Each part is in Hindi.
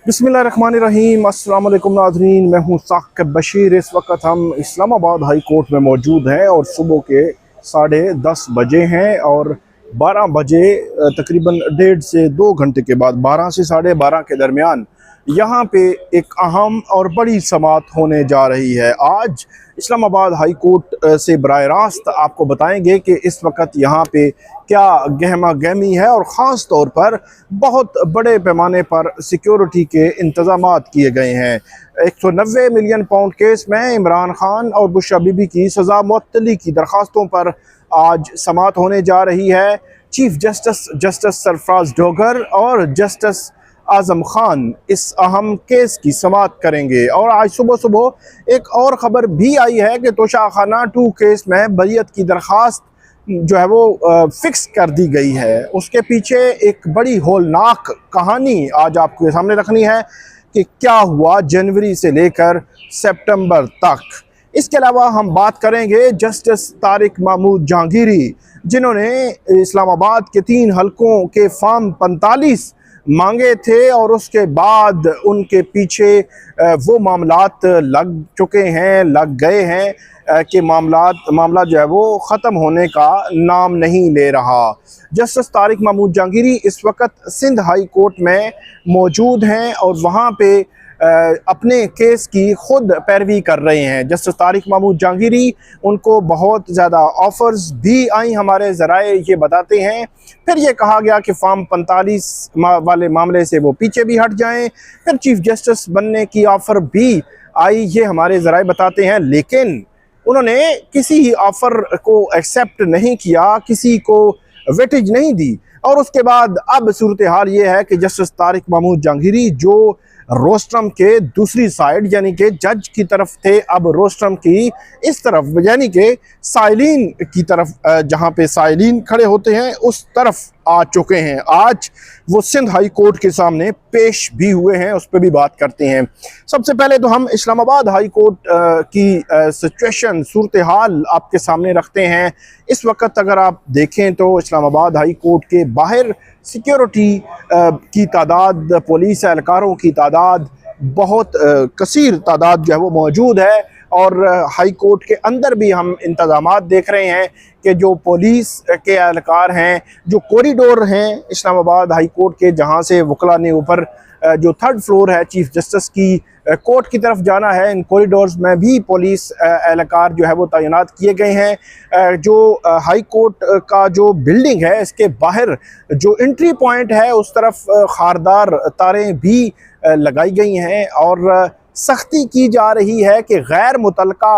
बिस्मिल्लाहिर्रहमानिर्रहीम। अस्सलाम वालेकुम नाज़रीन, मैं हूँ साकिब बशीर। इस वक्त हम इस्लामाबाद हाई कोर्ट में मौजूद हैं और सुबह के 10:30 बजे हैं और 12 बजे तकरीबन 1.5 से 2 घंटे के बाद 12 से 12:30 के दरमियान यहाँ पे एक अहम और बड़ी समाअत होने जा रही है। आज इस्लामाबाद हाई कोर्ट से बराह रास्त आपको बताएंगे कि इस वक्त यहाँ पे क्या गहमा गहमी है और ख़ास तौर पर बहुत बड़े पैमाने पर सिक्योरिटी के इंतज़ामात किए गए हैं। 190 मिलियन पाउंड केस में इमरान खान और बुशरा बीबी की सज़ा मुअत्तली की दरख्वास्तों पर आज समाअत होने जा रही है। चीफ जस्टिस सरफराज डोगर और जस्टिस आज़म खान इस अहम केस की समाअत करेंगे। और आज सुबह सुबह एक और ख़बर भी आई है कि तोशाखाना 2 केस में बरीयत की दरख्वास्त जो है वो फिक्स कर दी गई है। उसके पीछे एक बड़ी होलनाक कहानी आज आपके सामने रखनी है कि क्या हुआ जनवरी से लेकर सितंबर तक। इसके अलावा हम बात करेंगे जस्टिस तारिक महमूद जहांगीरी, जिन्होंने इस्लामाबाद के 3 हलकों के फॉर्म 45 मांगे थे और उसके बाद उनके पीछे वो मामलात लग गए हैं कि मामला जो है वो ख़त्म होने का नाम नहीं ले रहा। जस्टिस तारिक महमूद जहांगीरी इस वक्त सिंध हाई कोर्ट में मौजूद हैं और वहाँ पे अपने केस की खुद पैरवी कर रहे हैं। जस्टिस तारिक महमूद जहांगीरी, उनको बहुत ज़्यादा ऑफ़र्स भी आई, हमारे ज़राए ये बताते हैं। फिर ये कहा गया कि फॉर्म 45 वाले मामले से वो पीछे भी हट जाएं। फिर चीफ जस्टिस बनने की ऑफ़र भी आई, ये हमारे ज़राए बताते हैं। लेकिन उन्होंने किसी ही ऑफ़र को एक्सेप्ट नहीं किया, किसी को वेटेज नहीं दी। और उसके बाद अब सूरत हाल ये है कि जस्टिस तारिक महमूद जहांगीरी जो रोस्ट्रम के दूसरी साइड यानी कि जज की तरफ थे, अब रोस्ट्रम की इस तरफ यानी कि साइलिन की तरफ, जहां पे साइलिन खड़े होते हैं उस तरफ आ चुके हैं। आज वो सिंध हाई कोर्ट के सामने पेश भी हुए हैं, उस पर भी बात करते हैं। सबसे पहले तो हम इस्लामाबाद हाई कोर्ट की सिचुएशन, सूरत हाल आपके सामने रखते हैं। इस वक्त अगर आप देखें तो इस्लामाबाद हाई कोर्ट के बाहर सिक्योरिटी की तादाद, पुलिस एहलकारों की तादाद, बहुत कसीर तादाद जो है वो मौजूद है। और हाई कोर्ट के अंदर भी हम इंतज़ामात देख रहे हैं कि जो पुलिस के एहलकार हैं, जो कॉरिडोर हैं इस्लामाबाद हाई कोर्ट के, जहां से वकला ने ऊपर जो 3rd फ्लोर है चीफ जस्टिस की कोर्ट की तरफ जाना है, इन कॉरिडोर्स में भी पुलिस एहलकार जो है वो तैनात किए गए हैं। जो हाई कोर्ट का जो बिल्डिंग है, इसके बाहर जो एंट्री पॉइंट है उस तरफ खारदार तारें भी लगाई गई हैं और सख्ती की जा रही है कि गैर मुतलका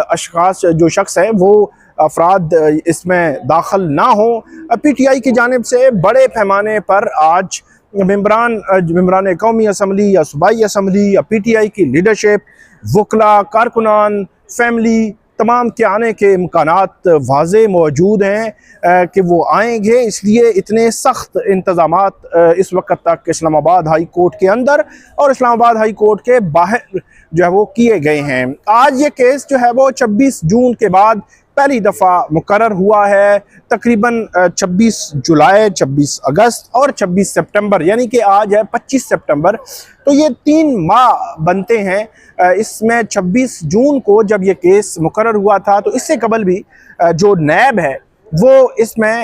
अशखास जो शख्स हैं वो अफराद इसमें दाखिल ना हो। PTI की जानिब से बड़े पैमाने पर आज मेम्बरान कौमी असम्बली या सूबाई असम्बली या PTI की लीडरशिप, वकला, कारकुनान, फैमिली, तमाम के आने के इम्कानात वाज़े मौजूद हैं कि वो आएंगे। इसलिए इतने सख्त इंतज़ामात इस वक्त तक इस्लामाबाद हाई कोर्ट के अंदर और इस्लामाबाद हाई कोर्ट के बाहर जो है वो किए गए हैं। आज ये केस जो है वो 26 जून के बाद पहली दफ़ा मुकर्रर हुआ है। तकरीबन 26 जुलाई, 26 अगस्त और 26 सितंबर, यानी कि आज है 25 सितंबर, तो ये 3 माह बनते हैं। इसमें 26 जून को जब ये केस मुकर्रर हुआ था तो इससे कबल भी जो नैब है वो इसमें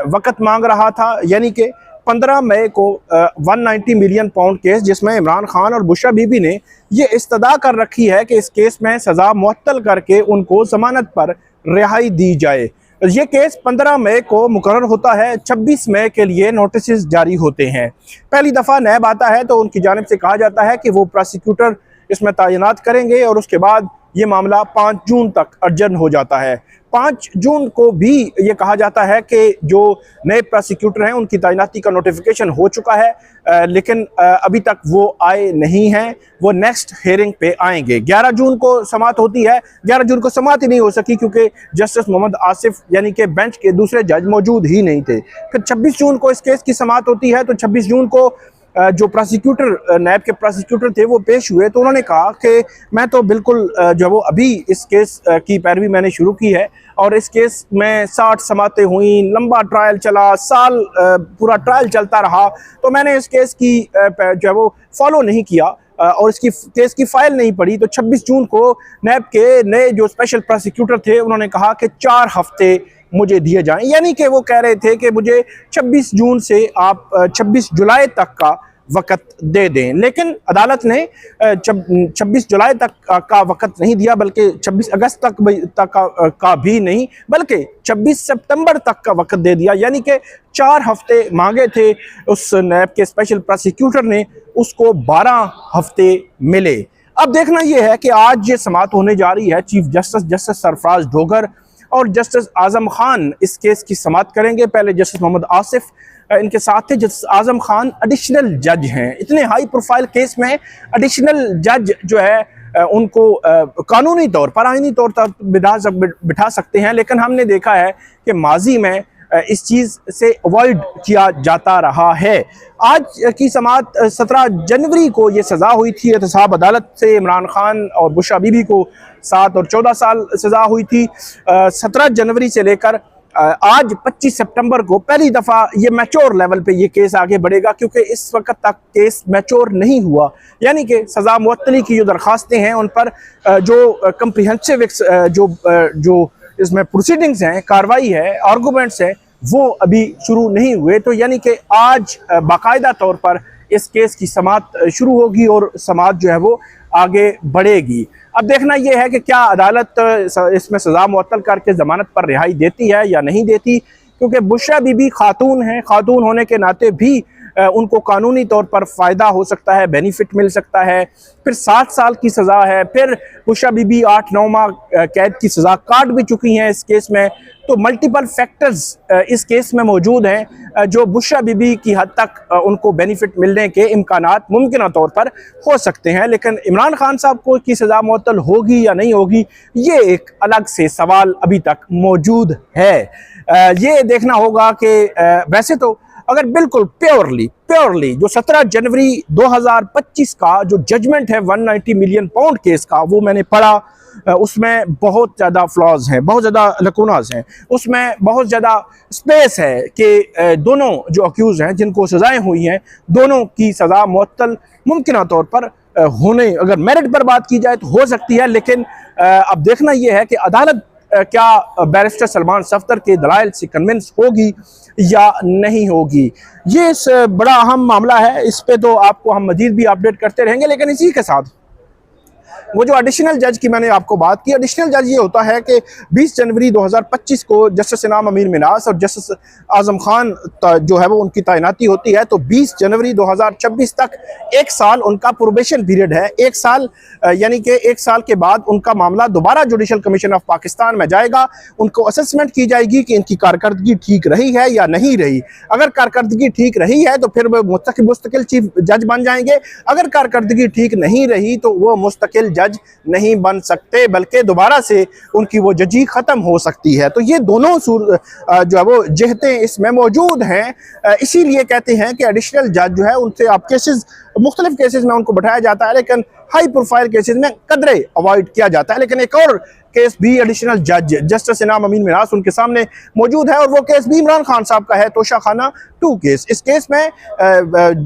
वक़्त मांग रहा था, यानी कि 15 मई को 190 मिलियन पाउंड केस, जिसमें इमरान खान और बुशरा बीबी ने ये इस्तदा कर रखी है कि इस केस में सज़ा मुअत्तल करके उनको ज़मानत पर रिहाई दी जाए। ये केस 15 मई को मुकर्रर होता है, 26 मई के लिए नोटिस जारी होते हैं। पहली दफ़ा नैब आता है तो उनकी जानिब से कहा जाता है कि वो प्रोसिक्यूटर इसमें तैनात करेंगे और उसके बाद ये मामला 5 जून तक अर्जन हो जाता है। 5 जून को भी ये कहा जाता है कि जो नए प्रोसिक्यूटर हैं उनकी तैनाती का नोटिफिकेशन हो चुका है, लेकिन अभी तक वो आए नहीं हैं। वो नेक्स्ट हेयरिंग पे आएंगे। 11 जून को समाअत होती है। 11 जून को समाअत ही नहीं हो सकी क्योंकि जस्टिस मोहम्मद आसिफ यानी कि बेंच के दूसरे जज मौजूद ही नहीं थे। फिर 26 जून को इस केस की समाअत होती है, तो 26 जून को जो प्रोसिक्यूटर नैब के प्रोसिक्यूटर थे वो पेश हुए, तो उन्होंने कहा कि मैं तो बिल्कुल जो वो अभी इस केस की पैरवी मैंने शुरू की है और इस केस में 60 समातें हुई, लंबा ट्रायल चला, साल पूरा ट्रायल चलता रहा, तो मैंने इस केस की जो है वो फॉलो नहीं किया और इसकी केस की फाइल नहीं पड़ी। तो 26 जून को नैब के नए जो स्पेशल प्रोसिक्यूटर थे उन्होंने कहा कि 4 हफ्ते मुझे दिए जाएं, यानी कि वो कह रहे थे कि मुझे 26 जून से आप 26 जुलाई तक का वक़्त दे दें, लेकिन अदालत ने 26 जुलाई तक का वक़्त नहीं दिया, बल्कि 26 अगस्त तक का भी नहीं, बल्कि 26 सितंबर तक का वक़्त दे दिया, यानी कि 4 हफ्ते मांगे थे उस नैब के स्पेशल प्रोसिक्यूटर ने, उसको 12 हफ्ते मिले। अब देखना यह है कि आज ये समाअत होने जा रही है, चीफ जस्टिस सरफराज डोगर और जस्टिस आज़म खान इस केस की समाअत करेंगे। पहले जस्टिस मोहम्मद आसिफ इनके साथ थे, जस्टिस आज़म खान एडिशनल जज हैं। इतने हाई प्रोफाइल केस में एडिशनल जज जो है उनको कानूनी तौर पर, आईनी तौर पर बिठा सकते हैं, लेकिन हमने देखा है कि माजी में इस चीज़ से अवॉइड किया जाता रहा है। आज की समाअत 17 जनवरी को ये सज़ा हुई थी एहतसाब अदालत से, इमरान खान और बुशरा बीबी को 7 और 14 साल सज़ा हुई थी। 17 जनवरी से लेकर आज 25 सितंबर को पहली दफ़ा ये मैच्योर लेवल पे ये केस आगे बढ़ेगा, क्योंकि इस वक्त तक केस मैच्योर नहीं हुआ, यानी कि सज़ा मुअत्तली की जो दरख्वास्तें हैं उन पर जो कम्प्रिहेंसिव जो इसमें प्रोसीडिंग्स हैं, कार्रवाई है, आर्गूमेंट्स है, वो अभी शुरू नहीं हुए। तो यानी कि आज बाकायदा तौर पर इस केस की समाअत शुरू होगी और समाअत जो है वो आगे बढ़ेगी। अब देखना यह है कि क्या अदालत इसमें सज़ा मुअत्तल करके ज़मानत पर रिहाई देती है या नहीं देती, क्योंकि बुशरा बीबी खातून हैं, खातून होने के नाते भी उनको कानूनी तौर पर फ़ायदा हो सकता है, बेनिफिट मिल सकता है। फिर 7 साल की सज़ा है, फिर बुशरा बीबी 8-9 माह कैद की सज़ा काट भी चुकी हैं इस केस में। तो मल्टीपल फैक्टर्स इस केस में मौजूद हैं जो बुशरा बीबी की हद तक उनको बेनिफिट मिलने के इम्कानात मुमकिन तौर पर हो सकते हैं, लेकिन इमरान खान साहब को की सज़ा मुअत्तल होगी या नहीं होगी, ये एक अलग से सवाल अभी तक मौजूद है। ये देखना होगा कि वैसे तो अगर बिल्कुल प्योरली जो 17 जनवरी 2025 का जो जजमेंट है 190 मिलियन पाउंड केस का, वो मैंने पढ़ा, उसमें बहुत ज़्यादा फ्लॉज हैं, बहुत ज़्यादा लकूनाज हैं, उसमें बहुत ज़्यादा स्पेस है कि दोनों जो अक्यूज़ हैं जिनको सज़ाएं हुई हैं, दोनों की सज़ा मुअत्तल मुमकिन तौर पर होने, अगर मेरिट पर बात की जाए तो हो सकती है, लेकिन अब देखना यह है कि अदालत क्या बैरिस्टर सलमान सफ्दर के दलाइल से कन्विंस होगी या नहीं होगी। ये बड़ा अहम मामला है, इस पे तो आपको हम मजीद भी अपडेट करते रहेंगे। लेकिन इसी के साथ वो जो एडिशनल जज की मैंने आपको बात की, एडिशनल जज ये होता है कि 20 जनवरी 2025 को जस्टिस इनाम अमीर मिनास और जस्टिस आज़म खान जो है वो उनकी तैनाती होती है, तो 20 जनवरी 2026 तक 1 साल उनका प्रोबेशन पीरियड है। 1 साल यानी कि 1 साल के बाद उनका मामला दोबारा जुडिशल कमीशन ऑफ पाकिस्तान में जाएगा, उनको असेसमेंट की जाएगी कि इनकी कारकर्दगी ठीक रही है या नहीं रही। अगर कारकर्दगी ठीक रही है तो फिर वो मुस्तकिल चीफ जज बन जाएंगे, अगर कारकर्दगी ठीक नहीं रही तो वो मुस्तकिल जज नहीं बन सकते, बल्कि दोबारा से उनकी वो जजी ख़त्म हो सकती है। तो ये दोनों जो है वो जहतें इसमें मौजूद हैं, इसीलिए कहते हैं कि एडिशनल जज जो है उनसे आप केसेस, मुख्तलिफ केसेस में उनको बैठाया जाता है, लेकिन हाई प्रोफाइल केसेस में कदरे अवॉइड किया जाता है। लेकिन एक और केस भी एडिशनल जज जस्टिस इनाम अमीन मिनास उनके सामने मौजूद है और वो केस भी इमरान खान साहब का है, तोशा खाना 2 केस। इस केस में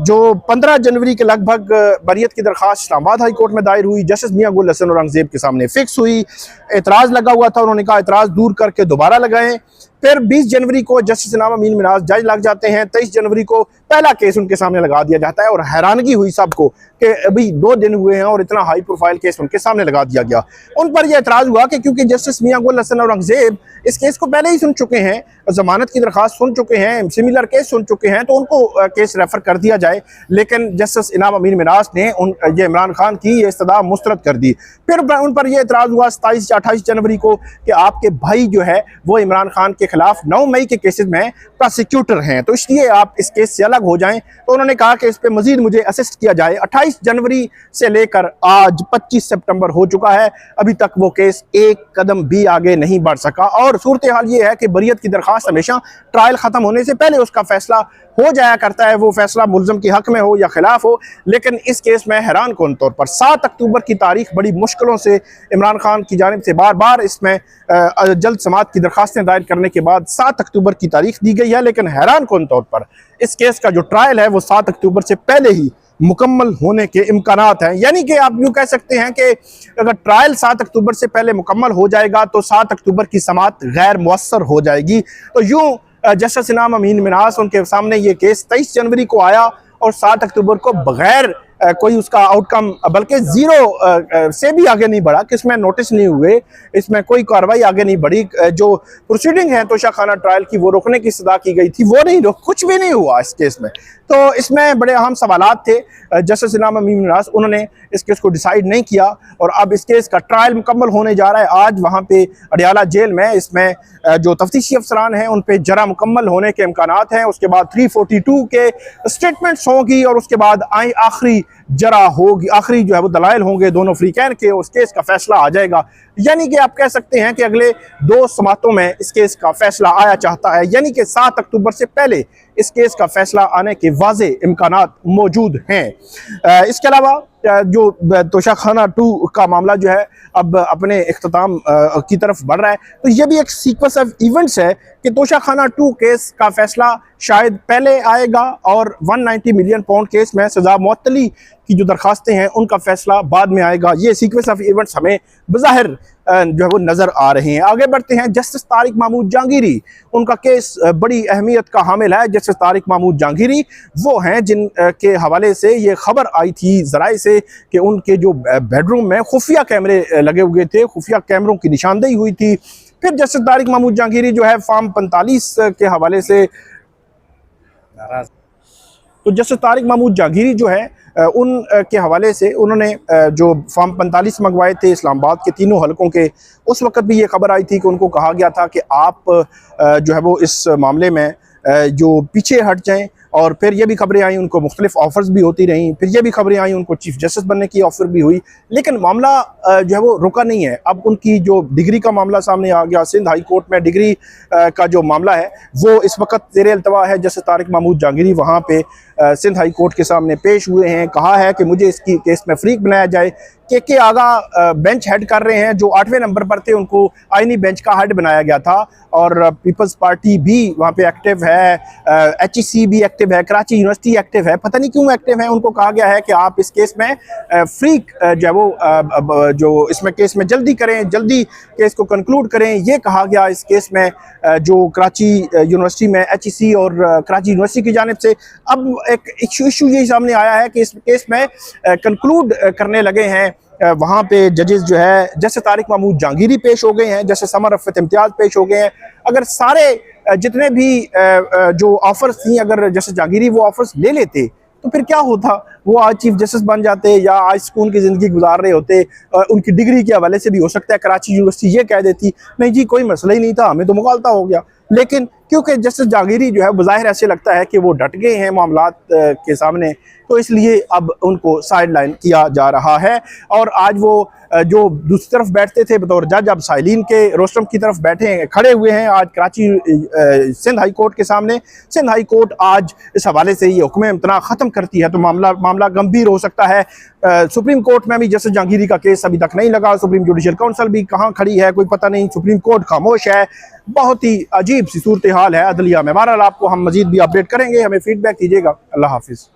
जो 15 जनवरी के लगभग बरियत की दरख्वास्त इस्लामाबाद हाई कोर्ट में दायर हुई, जस्टिस मियां गुल हसन औरंगजेब के सामने फिक्स हुई, एतराज़ लगा हुआ था, उन्होंने कहा एतराज़ दूर करके दोबारा लगाएं। फिर 20 जनवरी को जस्टिस इनाम अमीन मिनास जज लग जाते हैं, 23 जनवरी को पहला केस उनके सामने लगा दिया जाता है और हैरानगी हुई सबको कि अभी 2 दिन हुए हैं और इतना हाई प्रोफाइल केस उनके सामने लगा दिया गया। उन पर यह एतराज़ हुआ कि क्योंकि जस्टिस मियां गुल हसन औरंगजेब इस केस को पहले ही सुन चुके हैं, जमानत की दरख्वास्त सुन चुके हैं, सिमिलर केस सुन चुके हैं, तो उनको केस रेफर कर दिया जाए। लेकिन जस्टिस इनाम अमीन मिनास ने ये इमरान खान की ये इस्तदा मुस्तरद कर दी। फिर उन पर यह एतराज़ हुआ 27 या 28 जनवरी को कि आपके भाई जो है वो इमरान खान के खिलाफ 9 मई के केसेस में प्रोसिक्यूटर हैं, तो इसलिए आप इस केस से अलग हो जाएं। तो उन्होंने कहा कि इस पे मजीद मुझे असिस्ट किया जाए। 28 जनवरी से लेकर आज 25 सितंबर हो चुका है, अभी तक वो केस एक कदम भी आगे नहीं बढ़ सका। और सूरत हाल ये है कि बरियत की दरख्वास्त हमेशा ट्रायल ख़त्म होने से पहले उसका फैसला हो जाया करता है, वो फैसला मुल्ज़म के हक में हो या खिलाफ हो। लेकिन इस केस में हैरान कौन तौर पर 7 अक्टूबर की तारीख बड़ी मुश्किलों से इमरान खान की जानिब से बार बार इसमें जल्द समाअत की दरखास्तें दायर करने के बाद 7 अक्टूबर की तारीख दी गई है। लेकिन हैरान कौन तौर पर इस केस का जो ट्रायल है वो 7 अक्टूबर से पहले ही मुकम्मल होने के इम्कानात हैं। यानी कि आप यूँ कह सकते हैं कि अगर ट्रायल 7 अक्टूबर से पहले मुकम्मल हो जाएगा तो 7 अक्टूबर की समाअत गैर मुअस्सर हो जाएगी। तो यूँ जस्टिस इनाम अमीन मिन्हास उनके सामने ये केस 23 जनवरी को आया और 7 अक्टूबर को बगैर कोई उसका आउटकम, बल्कि ज़ीरो से भी आगे नहीं बढ़ा कि इसमें नोटिस नहीं हुए, इसमें कोई कार्रवाई आगे नहीं बढ़ी। जो प्रोसीडिंग है तोशाखाना ट्रायल की वो रोकने की सदा की गई थी, वो नहीं, कुछ भी नहीं हुआ इस केस में। तो इसमें बड़े अहम सवालात थे। जस्टिस इनाम अमीन मिन्हास उन्होंने इस केस को डिसाइड नहीं किया और अब इस केस का ट्रायल मुकम्मल होने जा रहा है आज वहाँ पे अडियाला जेल में। इसमें जो तफ्तीशी अफसरान हैं उन पे जरा मुकम्मल होने के इम्कानात हैं। उसके बाद 342 के स्टेटमेंट्स होंगी और उसके बाद आखिरी जरा होगी, आखिरी जो है वो दलाइल होंगे दोनों फ्रीकैन के, उस केस का फैसला आ जाएगा। यानी कि आप कह सकते हैं कि अगले 2 समातों में इस केस का फैसला आया चाहता है, यानी कि 7 अक्टूबर से पहले इस केस का फैसला आने के वाज़े इम्कानात मौजूद हैं। इसके अलावा जो तोशाखाना 2 का मामला जो है अब अपने इख्तिताम की तरफ बढ़ रहा है, तो ये भी एक सीक्वेंस ऑफ इवेंट्स है कि तोशाखाना 2 केस का फैसला शायद पहले आएगा और 190 मिलियन पाउंड केस में सजा मुअत्तली की जो दरखास्तें हैं उनका फैसला बाद में आएगा। ये सीक्वेंस ऑफ इवेंट्स हमें बज़ाहिर जो है वो नज़र आ रहे हैं। आगे बढ़ते हैं। जस्टिस तारिक महमूद जहांगीरी, उनका केस बड़ी अहमियत का हामिल है। जस्टिस तारिक महमूद जहांगीरी वो हैं जिन के हवाले से ये खबर आई थी ज़राए से कि उनके जो बेडरूम में खुफिया कैमरे लगे हुए थे, खुफिया कैमरों की निशानदेही हुई थी। फिर जस्टिस तारिक महमूद जहांगीरी जो है फॉर्म 45 के हवाले से, तो जस्टिस तारिक महमूद जहांगीरी जो है उन के हवाले से उन्होंने जो फॉर्म 45 मंगवाए थे इस्लामाबाद के तीनों हलकों के, उस वक्त भी ये खबर आई थी कि उनको कहा गया था कि आप जो है वो इस मामले में जो पीछे हट जाएं। और फिर ये भी खबरें आई उनको मुख्तलिफ ऑफ़र्स भी होती रहीं, फिर ये भी खबरें आई उनको चीफ जस्टिस बनने की ऑफ़र भी हुई, लेकिन मामला जो है वो रुका नहीं है। अब उनकी जो डिग्री का मामला सामने आ गया, सिंध हाई कोर्ट में डिग्री का जो मामला है वो इस वक्त ज़ेरे अल्तवा है। जस्टिस तारिक महमूद जहांगीरी वहाँ पे सिंध हाई कोर्ट के सामने पेश हुए हैं, कहा है कि मुझे इसकी केस में फ्रीक बनाया जाए। के आगा बेंच हेड कर रहे हैं, जो 8वें नंबर पर थे उनको आईनी बेंच का हेड बनाया गया था और पीपल्स पार्टी भी वहाँ पे एक्टिव है, HEC भी एक्टिव है, कराची यूनिवर्सिटी एक्टिव है। पता नहीं क्यों एक्टिव है। उनको कहा गया है कि आप इस केस में फ्रीक जो है वो जो इसमें केस में जल्दी करें, जल्दी केस को कंक्लूड करें। ये कहा गया इस केस में जो कराची यूनिवर्सिटी में HEC और कराची यूनिवर्सिटी की जानिब से। अब एक इशू यही सामने आया है कि इस केस में कंक्लूड करने लगे हैं। वहाँ पे जजेस जो है जैसे तारिक महमूद जहांगीरी पेश हो गए हैं, जैसे समर रफ़त इम्तियाज़ पेश हो गए हैं। अगर सारे जितने भी जो ऑफर्स थी, अगर जैसे जहांगीरी वो ऑफर्स ले लेते तो फिर क्या होता, वो आज चीफ जस्टिस बन जाते या आज सुकून की ज़िंदगी गुजार रहे होते। उनकी डिग्री के हवाले से भी हो सकता है कराची यूनिवर्सिटी ये कह देती नहीं जी कोई मसला ही नहीं था, हमें तो मुगालता हो गया। लेकिन क्योंकि जस्टिस जहांगीरी जो है बज़ाहिर ऐसे लगता है कि वो डट गए हैं मामलात के सामने, तो इसलिए अब उनको साइड लाइन किया जा रहा है। और आज वो जो दूसरी तरफ बैठते थे बतौर जज, अब साइलिन के रोस्टम की तरफ बैठे हैं, खड़े हुए हैं आज कराची सिंध हाई कोर्ट के सामने। सिंध हाई कोर्ट आज इस हवाले से ये हुक्म इम्तना ख़त्म करती है तो मामला गंभीर हो सकता है। सुप्रीम कोर्ट में भी जस्टिस जहांगीरी का केस अभी तक नहीं लगा, सुप्रीम जुडिशल काउंसिल भी कहाँ खड़ी है कोई पता नहीं, सुप्रीम कोर्ट खामोश है। बहुत ही अजीब सी सूरत हाल है अदलिया में। बहरहाल आपको हम मजीद भी अपडेट करेंगे, हमें फीडबैक कीजिएगा। अल्लाह हाफिज़।